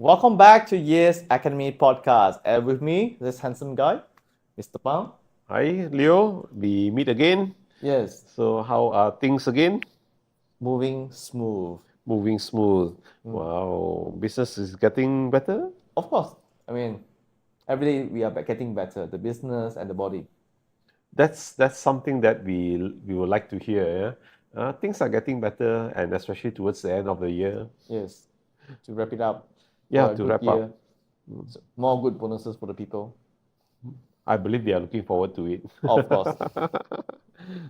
Welcome back to Yes Academy podcast. And with me, this handsome guy, Mr. Phang. Hi, Leo. We meet again. Yes, So, how are things again? moving smooth. Moving smooth. Wow, business is getting better. Of course, I mean, every day we are getting better, the business and the body. That's something that we would like to hear. Yeah? Things are getting better, and especially towards the end of the year. Yes, to wrap it up Yeah, for a to good wrap up, year, so more good bonuses for the people. I believe they are looking forward to it. Of course,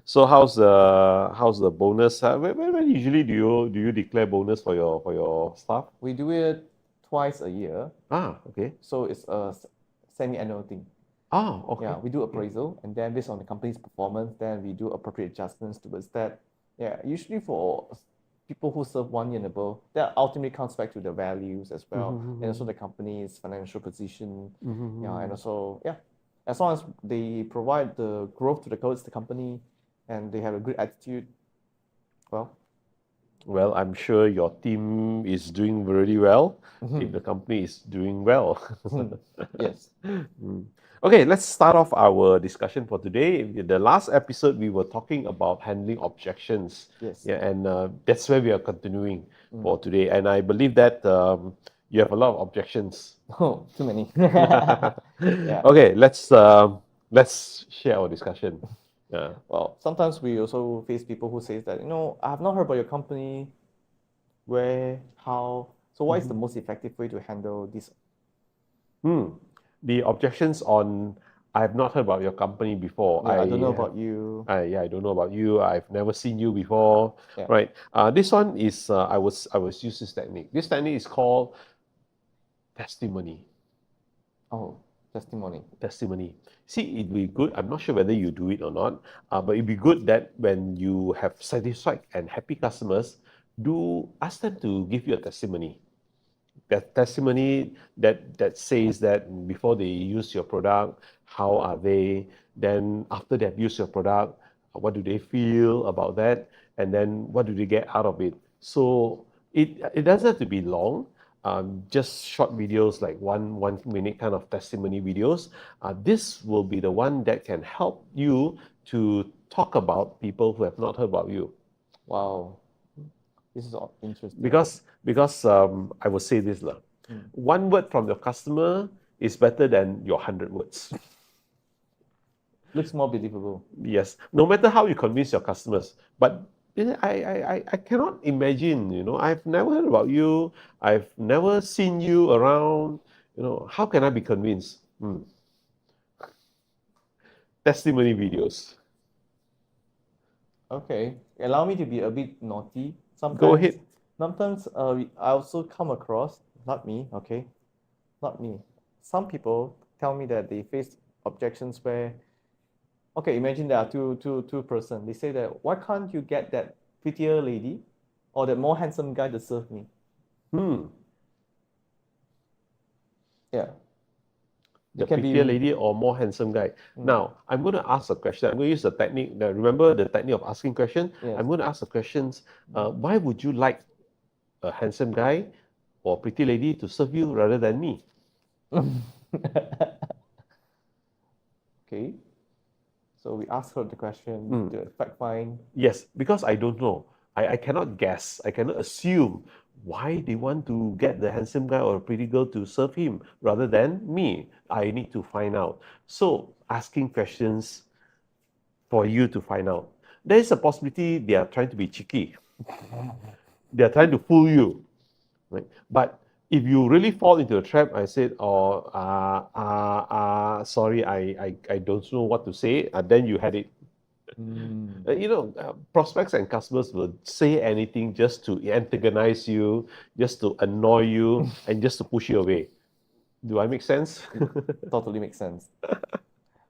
So, how's the bonus? When usually do you declare bonus for your staff? we do it twice a year, Okay. so it's a semi-annual thing. Okay. Yeah, we do appraisal, and then based on the company's performance, then we do appropriate adjustments towards that. Yeah, usually for people who serve 1 year and above, that ultimately comes back to the values as well, and also the company's financial position. Yeah, and also as long as they provide the growth to the company, and they have a good attitude, well, Well, I'm sure your team is doing really well if the company is doing well. yes, Okay, let's start off our discussion for today. In the last episode, we were talking about handling objections. yes. Yeah, and that's where we are continuing for today. And I believe that you have a lot of objections. Oh, too many. Yeah. Okay, let's share our discussion. Yeah. Well, sometimes we also face people who says that, I have not heard about your company, where, how. So what is the most effective way to handle this? The objections on I have not heard about your company before. Yeah, I don't know about you. I don't know about you. I've never seen you before. Yeah. Right. This one is I was use this technique. This technique is called testimony. Oh, testimony. Testimony. See, it'd be good. I'm not sure whether you do it or not, but it'd be good that when you have satisfied and happy customers, do ask them to give you a testimony. That testimony that says that before they use your product, how are they? Then after they've used your product, what do they feel about that? And then what do they get out of it? So it doesn't have to be long. Just short videos like one minute kind of testimony videos. This will be the one that can help you to talk about people who have not heard about you. Wow. This is interesting. Because I will say this lah. One word from your customer is better than your 100 words. Looks more believable. Yes, no matter how you convince your customers, but I cannot imagine. I've never heard about you. I've never seen you around. How can I be convinced? Testimony videos. Okay, allow me to be a bit naughty. Sometimes, Go ahead. Sometimes I also come across, not me, okay, not me. Some people tell me that they face objections where, okay, imagine there are two person. They say that why can't you get that prettier lady or that more handsome guy to serve me? Yeah. The It can be- prettier lady or more handsome guy. Now, I'm going to ask a question. I'm going to use the technique. Remember the technique of asking questions? Yes. I'm going to ask the questions. Why would you like a handsome guy or pretty lady to serve you rather than me? Okay. So we ask her the question to fact find. Yes, because I don't know. I cannot guess. I cannot assume why they want to get the handsome guy or pretty girl to serve him rather than me. I need to find out. So asking questions for you to find out. There is a possibility they are trying to be cheeky. They are trying to fool you. Right? But if you really fall into a trap, I said, sorry, I don't know what to say, then you had it. Prospects and customers will say anything just to antagonize you, just to annoy you, and just to push you away. Do I make sense? Totally makes sense.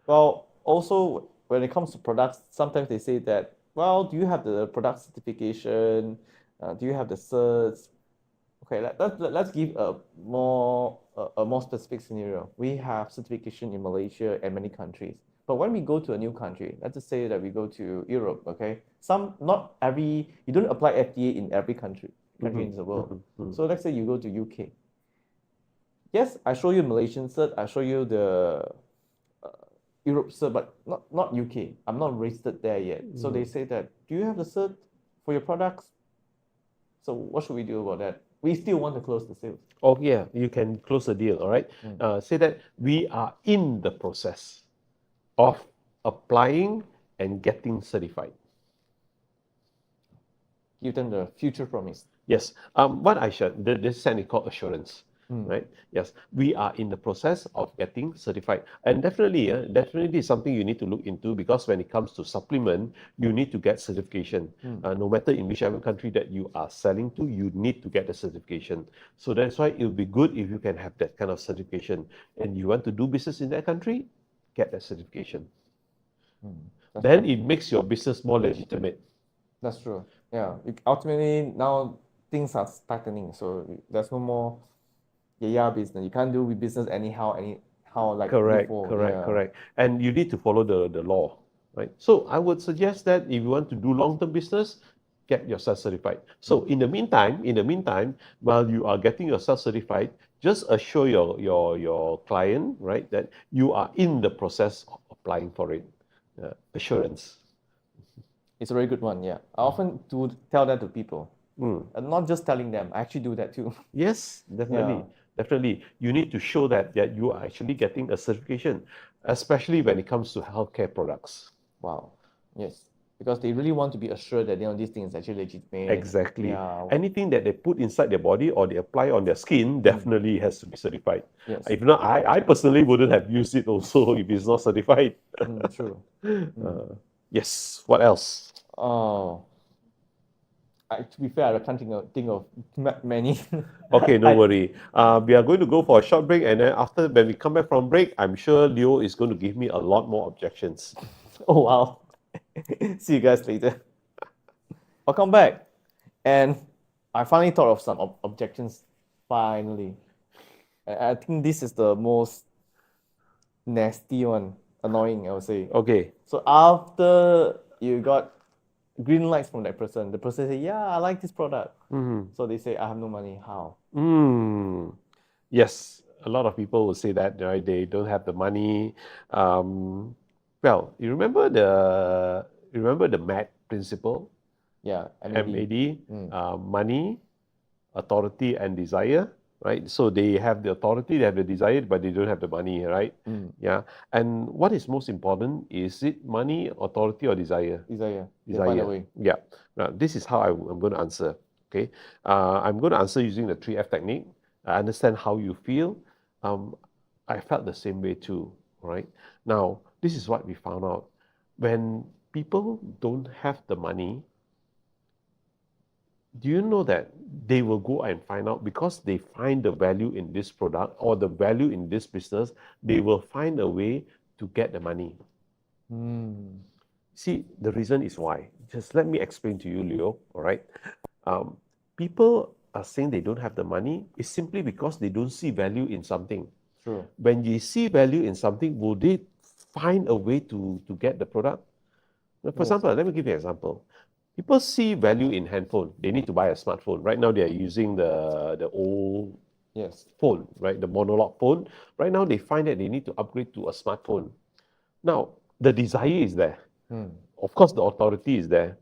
Well, also when it comes to products, sometimes they say that, well, do you have the product certification? Do you have the certs? Okay, let's give a more specific scenario. We have certification in Malaysia and many countries. But when we go to a new country, let's just say that we go to Europe, okay? You don't apply FDA in every country in the world. So let's say you go to UK. Yes, I show you Malaysian cert, I show you the uh, Europe cert, but not UK. I'm not registered there yet. So they say that, do you have the cert for your products? So what should we do about that? We still want to close the sales. Oh yeah, you can close the deal, all right? Say that we are in the process of applying and getting certified. Give them the future promise. Yes. What I should, this is technically called assurance, right? Yes. We are in the process of getting certified. And definitely something you need to look into, because when it comes to supplement, you need to get certification. No matter in whichever country that you are selling to, you need to get the certification. So that's why it would be good if you can have that kind of certification. And you want to do business in that country, get that certification. Then it makes your business more legitimate. That's true. Yeah. Ultimately, now things are tightening, so there's no more business. You can't do business anyhow like Correct, before. correct, Yeah. correct. And you need to follow the law, right? So I would suggest that if you want to do long-term business, get yourself certified. So in the meantime, while you are getting yourself certified, just assure your client, right, that you are in the process of applying for it. Assurance. It's a very good one. Yeah. I often do tell that to people. And not just telling them, I actually do that too. Yes, definitely. Yeah. Definitely. You need to show that you are actually getting a certification, especially when it comes to healthcare products. Wow. Yes. Because they really want to be assured that this thing is actually legitimate. Exactly. Yeah. Anything that they put inside their body or they apply on their skin definitely has to be certified. Yes. If not, I personally wouldn't have used it also if it's not certified. True. Yes. What else? Oh. To be fair, I can't think of many. Okay, no worry. We are going to go for a short break, and then after, when we come back from break, I'm sure Leo is going to give me a lot more objections. Oh wow. See you guys later. Welcome back. And I finally thought of some objections. Finally. I think this is the most nasty one. Annoying, I would say. Okay. So after you got green lights from that person, the person say, yeah, I like this product. So they say, I have no money. How? Yes, a lot of people will say that, right? They don't have the money. Well, you remember the MAD principle? Yeah, MAD, money, authority, and desire, right? So they have the authority, they have the desire, but they don't have the money, right? Yeah. And what is most important? Is it money, authority, or desire? Desire. They'll find a way. Yeah. Now, this is how I'm going to answer. Okay. I'm going to answer using the 3F technique. I understand how you feel. I felt the same way too, right? Now, this is what we found out. When people don't have the money, do you know that they will go and find out, because they find the value in this product or the value in this business, they will find a way to get the money. See, the reason is why. Just let me explain to you, Leo, all right? People are saying they don't have the money is simply because they don't see value in something. True. When you see value in something, will they find a way to get the product? For example, let me give you an example. People see value in handphone. They need to buy a smartphone. Right now, they are using the old phone, right? The monologue phone. Right now, they find that they need to upgrade to a smartphone. Now, the desire is there. Of course, the authority is there.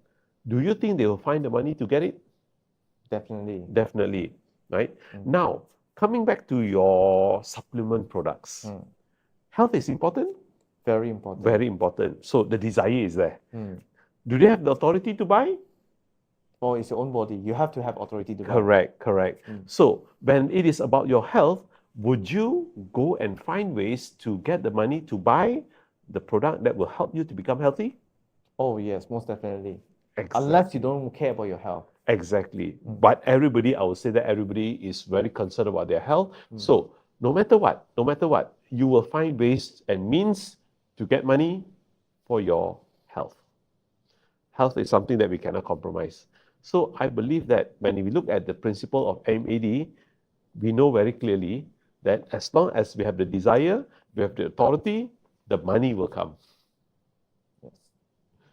Do you think they will find the money to get it? Definitely. Definitely, right? Now, coming back to your supplement products, health is important? Very important. Very important. So the desire is there. Do they have the authority to buy? Oh, it's your own body. You have to have authority to buy. Correct. So when it is about your health, would you go and find ways to get the money to buy the product that will help you to become healthy? Oh, yes, most definitely. Exactly. Unless you don't care about your health. Exactly. But everybody, I would say that everybody is very concerned about their health. So no matter what, you will find ways and means to get money for your health. Health is something that we cannot compromise. So I believe that when we look at the principle of MAD, we know very clearly that as long as we have the desire, we have the authority, the money will come. Yes.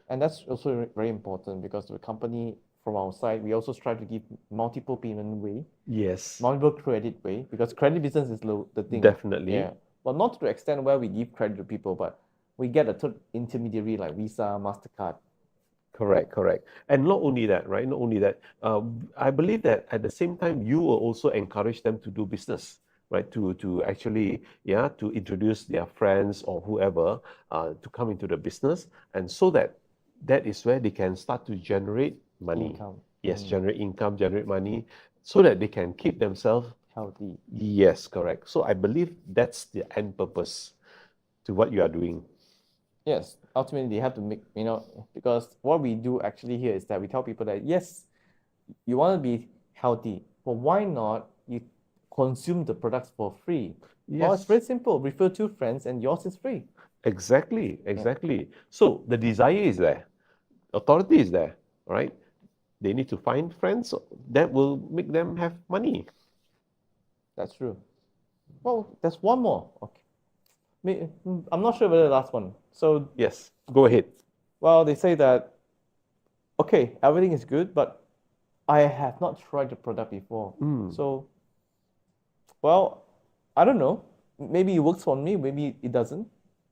And that's also very important, because the company from our side, we also try to give multiple payment way, Yes, multiple credit way, because credit business is the thing. definitely. Yeah. But not to the extent where we give credit to people, but we get a third intermediary like Visa, MasterCard. Correct. And not only that, right? Not only that, I believe that at the same time, you will also encourage them to do business, right? To actually, yeah, to introduce their friends or whoever to come into the business, and so that that is where they can start to generate money. Income. Yes, generate income, generate money, so that they can keep themselves. Healthy. Yes, correct. So I believe that's the end purpose to what you are doing. Yes, ultimately they have to make, because what we do actually here is that we tell people that yes, you want to be healthy, but why not you consume the products for free? Well, it's Yes. very simple. Refer two friends and yours is free. Exactly. So the desire is there, authority is there, right? They need to find friends that will make them have money. That's true. Well, there's one more. Okay. I'm not sure whether the last one. So, Yes, go ahead. well, they say that, okay, everything is good, but I have not tried the product before. So, well, I don't know. Maybe it works for me, maybe it doesn't.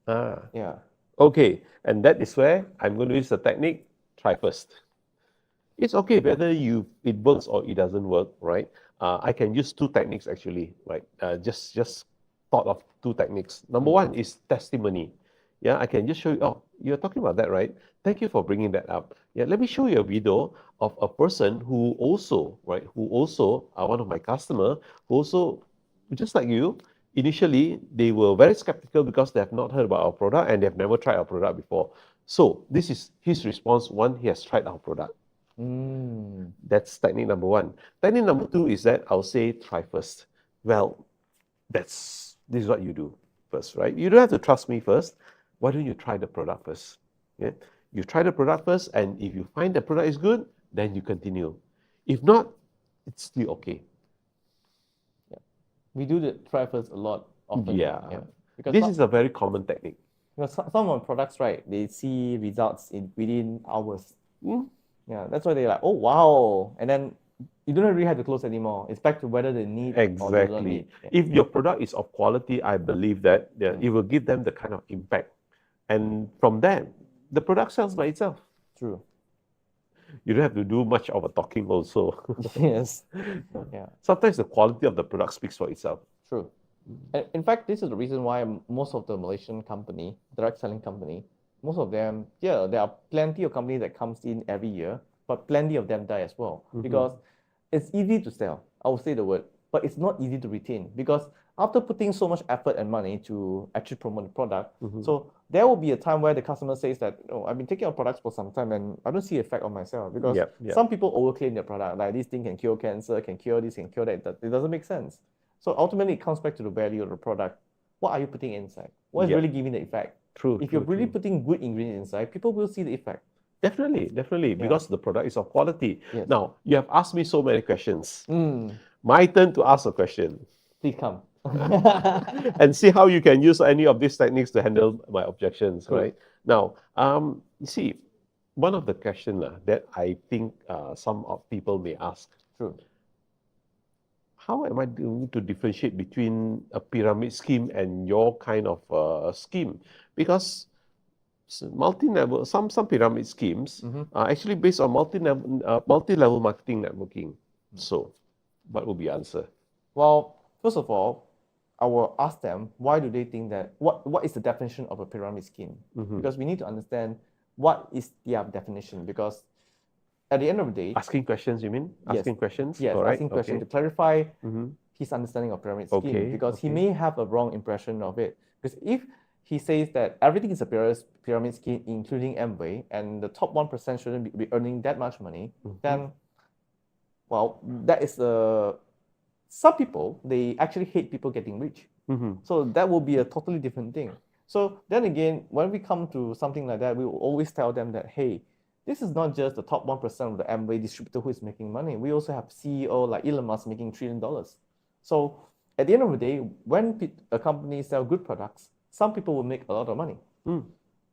Ah, Yeah. okay. And that is where I'm going to use the technique, try first. It's okay whether it works or it doesn't work, right? I can use two techniques actually, right? Just thought of two techniques. Number one is testimony. Yeah, I can just show you. Oh, you're talking about that, right? Thank you for bringing that up. Yeah, let me show you a video of a person who also, right, who also one of my customer who also, just like you, initially they were very skeptical because they have not heard about our product and they have never tried our product before. So this is his response. One, he has tried our product. That's technique number one. Technique number two is that I'll say try first. Well, this is what you do first, right? You don't have to trust me first. Why don't you try the product first? Yeah? You try the product first, and if you find the product is good, then you continue. If not, it's still okay. We do the try first a lot often. Yeah. Because This is a very common technique. some of the products, right, they see results within hours. Yeah, that's why they're like, oh wow. And then you don't really have to close anymore. It's back to whether they need or they don't Exactly. need. If your product is of quality, I believe that it will give them the kind of impact. And from there, the product sells by itself. True. You don't have to do much of a talking also. Yes. Yeah, Sometimes the quality of the product speaks for itself. true. And in fact, this is the reason why most of the Malaysian company, direct selling company, most of them, yeah, there are plenty of companies that comes in every year, but plenty of them die as well. Because it's easy to sell, I will say the word, but it's not easy to retain. Because after putting so much effort and money to actually promote the product, so there will be a time where the customer says that, oh, I've been taking our products for some time and I don't see effect on myself. Because Yep. some people overclaim their product, like this thing can cure cancer, can cure this, can cure that. It doesn't make sense. So ultimately, it comes back to the value of the product. What are you putting inside? What is Yep. really giving the effect? True. If you're really putting good ingredients inside, people will see the effect. Definitely, because the product is of quality. Yes. Now, you have asked me so many questions. My turn to ask a question. Please come. And see how you can use any of these techniques to handle my objections, Good. right? Now, you see, one of the questions that I think some of people may ask, True. how am I going to differentiate between a pyramid scheme and your kind of scheme? Because multi-level, some pyramid schemes are actually based on multi-level marketing networking. So, what will be the answer? Well, first of all, I will ask them why do they think that what is the definition of a pyramid scheme? Because we need to understand what is their definition. Because at the end of the day, Asking questions, you mean? Yes. Asking questions? yes, All right. asking questions Okay. to clarify his understanding of pyramid scheme. Okay, Because he okay. may have a wrong impression of it. Because if he says that everything is a pyramid scheme, including Amway, and the top 1% shouldn't be earning that much money, then, well, that is some people, they actually hate people getting rich. So that will be a totally different thing. So then again, when we come to something like that, we will always tell them that, hey, this is not just the top 1% of the Amway distributor who is making money. We also have CEO like Elon Musk making $1 trillion. So at the end of the day, when a company sells good products, some people will make a lot of money.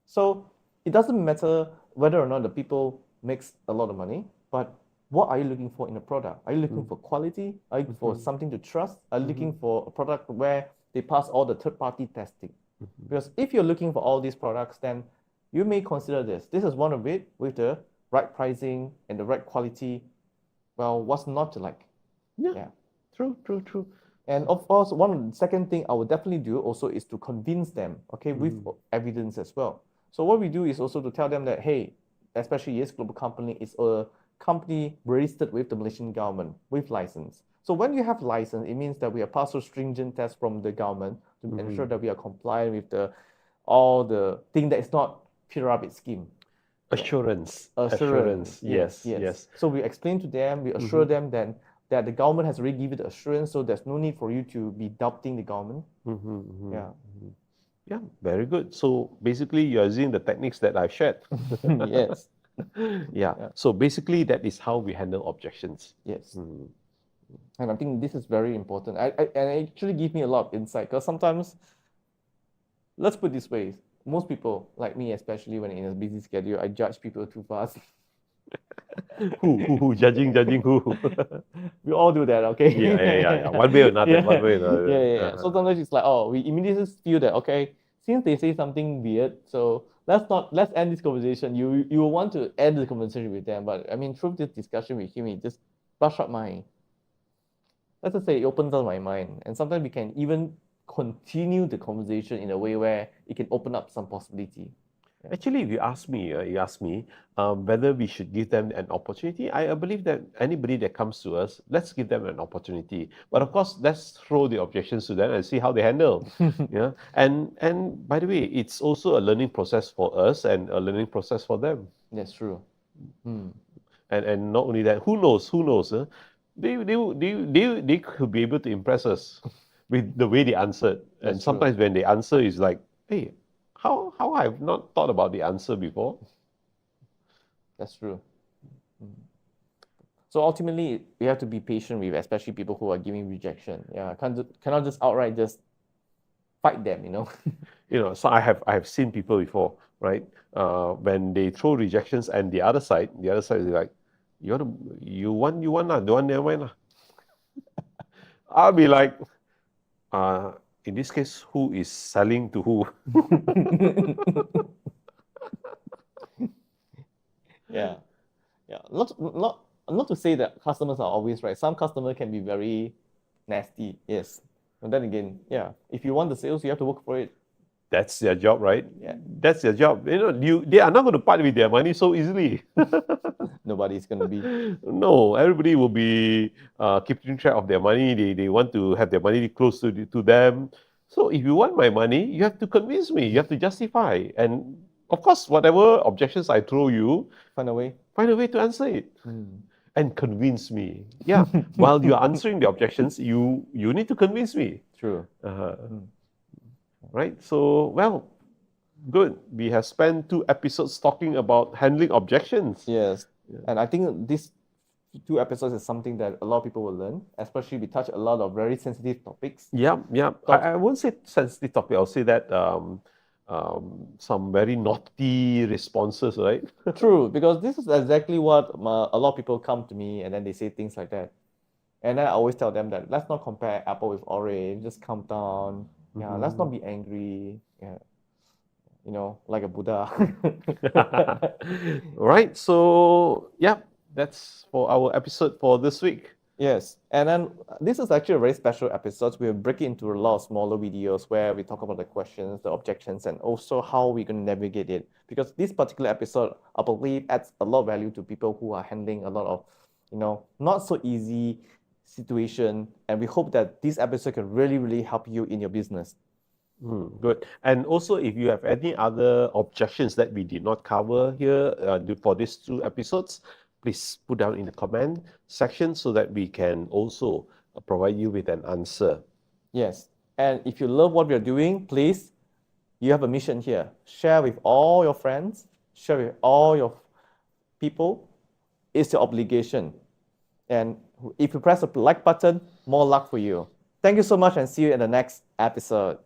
So it doesn't matter whether or not the people makes a lot of money, but what are you looking for in a product? Are you looking for quality? Are you looking for something to trust? Are you looking for a product where they pass all the third-party testing? Because if you're looking for all these products, then you may consider this. This is one of it with the right pricing and the right quality. Well, what's not to like? Yeah. True. And of course, second thing I would definitely do also is to convince them, okay, with evidence as well. So what we do is also to tell them that, hey, especially Yes Global Company is a company registered with the Malaysian government with license. So when you have license, it means that we have passed through stringent tests from the government to ensure that we are compliant with all the thing that is not pyramid scheme. Assurance. Yes. So we explain to them, we assure them that the government has already given the assurance, so there's no need for you to be doubting the government. Yeah. Yeah, very good. So basically, you're using the techniques that I've shared. Yes. Yeah. So basically, that is how we handle objections. Yes. And I think this is very important. And it actually gives me a lot of insight because sometimes, let's put it this way, most people, like me especially when in a busy schedule, I judge people too fast. Who? Judging who? We all do that, okay? Yeah. One way or another. Yeah. So sometimes it's like, oh, we immediately feel that, okay, since they say something weird, so let's end this conversation. You will want to end the conversation with them, but I mean, through this discussion with him, it just brush up my, let's just say it opens up my mind. And sometimes we can even continue the conversation in a way where it can open up some possibility. Actually, if you ask me, whether we should give them an opportunity, I believe that anybody that comes to us, let's give them an opportunity. But of course, let's throw the objections to them and see how they handle. Yeah. And by the way, it's also a learning process for us and a learning process for them. That's true. And not only that, who knows? They could be able to impress us with the way they answered. And sometimes when they answer, it's like, hey, how I've not thought about the answer before. That's true. So ultimately, we have to be patient with, especially people who are giving rejection. Yeah, cannot just outright just fight them. So I have seen people before, right? When they throw rejections, and the other side is like, you want lah, don't want, never mind lah. I'll be like, in this case, who is selling to who? Yeah. Not to say that customers are always right. Some customers can be very nasty. Yes. And then again, yeah, if you want the sales, you have to work for it. That's their job, right? Yeah. That's their job. They are not going to part with their money so easily. Nobody's going to be. No, everybody will be keeping track of their money. They want to have their money close to them. So if you want my money, you have to convince me. You have to justify. And of course, whatever objections I throw you, find a way to answer it. And convince me. Yeah. While you're answering the objections, you need to convince me. True. Right? So, well, good. We have spent 2 episodes talking about handling objections. Yes. And I think these 2 episodes is something that a lot of people will learn, especially we touch a lot of very sensitive topics. Yeah. I won't say sensitive topic. I'll say that some very naughty responses, right? True, because this is exactly what a lot of people come to me and then they say things like that. And then I always tell them that let's not compare apple with orange, just calm down. Yeah, let's not be angry. Yeah. Like a Buddha. Right. So, yeah, that's for our episode for this week. Yes. And then this is actually a very special episode. We'll break it into a lot of smaller videos where we talk about the questions, the objections, and also how we're going to navigate it. Because this particular episode, I believe, adds a lot of value to people who are handling a lot of, not so easy situation. And we hope that this episode can really, really help you in your business. Good. And also, if you have any other objections that we did not cover here for these 2 episodes, please put down in the comment section so that we can also provide you with an answer. Yes. And if you love what we are doing, please, you have a mission here. Share with all your friends, share with all your people. It's your obligation. And if you press the like button, more luck for you. Thank you so much and see you in the next episode.